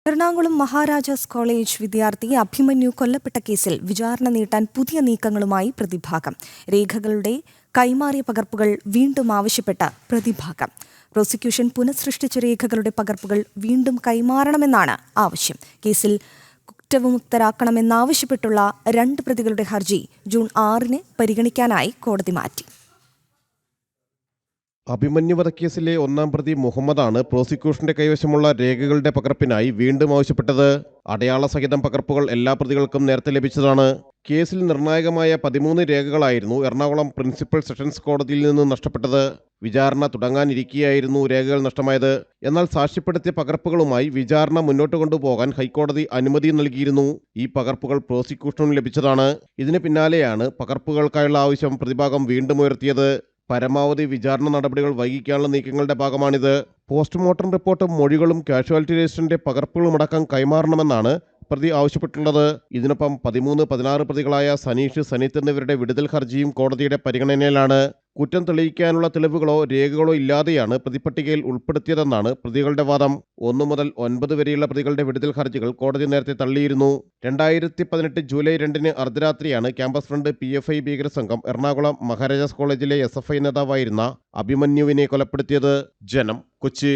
Ernakulam Maharajas college വിദ്യാർത്ഥി അഭിമന്യു കൊല്ലപ്പെട്ട കേസിൽ വിചാരണ നീട്ടാൻ പുതിയ നീക്കങ്ങളുമായി പ്രതിഭാഗം. രേഖകളുടെ കൈമാറിയ പകർപ്പുകൾ വീണ്ടും ആവശ്യപ്പെട്ട പ്രതിഭാഗം. പ്രോസിക്യൂഷൻ പുനഃസൃഷ്ടിച്ച രേഖകളുടെ പകർപ്പുകൾ വീണ്ടും കൈമാറണമെന്നാണ് ആവശ്യം. കേസിൽ കുറ്റവിമുക്തരാക്കണമെന്നാവശ്യപ്പെട്ടുള്ള 2 പ്രതികളുടെ ഹർജി ജൂൺ 6 പരിഗണിക്കാനായി കോടതി മാറ്റി. അഭിമന്യു വധക്കേസിലെ 1-ാം പ്രതി മുഹമ്മദാണ് പ്രോസിക്യൂഷന്റെ കൈവശമുള്ള രേഖകളുടെ പകർപ്പിനായി വീണ്ടും ആവശ്യപ്പെട്ടത്. അടയാള സഹിതം പകർപ്പുകൾ എല്ലാ പ്രതികൾക്കും നേരത്തെ ലഭിച്ചതാണ്. കേസിൽ നിർണായകമായ 13 രേഖകളായിരുന്നു എറണാകുളം പ്രിൻസിപ്പൽ സെഷൻസ് കോടതിയിൽ നിന്ന് നഷ്ടപ്പെട്ടത്. വിചാരണ തുടങ്ങാനിരിക്കെയായിരുന്നു രേഖകൾ നഷ്ടമായത്. എന്നാൽ സാക്ഷ്യപ്പെടുത്തിയ പകർപ്പുകളുമായി വിചാരണ മുന്നോട്ട് കൊണ്ടുപോകാൻ ഹൈക്കോടതി അനുമതി നൽകിയിരുന്നു. ഈ പകർപ്പുകൾ പ്രോസിക്യൂഷനും ലഭിച്ചതാണ്. ഇതിന് പിന്നാലെയാണ് പകർപ്പുകൾക്കായുള്ള ആവശ്യം പ്രതിഭാഗം വീണ്ടും ഉയർത്തിയത്. പരമാവധി വിചാരണ നടപടികൾ വൈകിക്കാനുള്ള നീക്കങ്ങളുടെ ഭാഗമാണിത്. പോസ്റ്റ്മോർട്ടം റിപ്പോർട്ടും മൊഴികളും കാഷ്വാലിറ്റി രജിസ്റ്ററിന്റെ പകർപ്പുകളുമടക്കം കൈമാറണമെന്നാണ് പ്രതി ആവശ്യപ്പെട്ടുള്ളത്. ഇതിനൊപ്പം 13-16 പ്രതികളായ സനീഷ്, സനീത് എന്നിവരുടെ വിടുതൽ ഹർജിയും കോടതിയുടെ പരിഗണനയിലാണ്. കുറ്റം തെളിയിക്കാനുള്ള തെളിവുകളോ രേഖകളോ ഇല്ലാതെയാണ് പ്രതിപട്ടികയിൽ ഉൾപ്പെടുത്തിയതെന്നാണ് പ്രതികളുടെ വാദം. 1 മുതൽ 9 വരെയുള്ള പ്രതികളുടെ വിടുതൽ ഹർജികൾ കോടതി നേരത്തെ തള്ളിയിരുന്നു. 2018 ജൂലൈ 2 അർദ്ധരാത്രിയാണ് ക്യാമ്പസ് ഫ്രണ്ട് PFI ഭീകര സംഘം എറണാകുളം മഹാരാജാസ് കോളേജിലെ SFI നേതാവായിരുന്ന അഭിമന്യുവിനെ കൊലപ്പെടുത്തിയത്. ജനം, കൊച്ചി.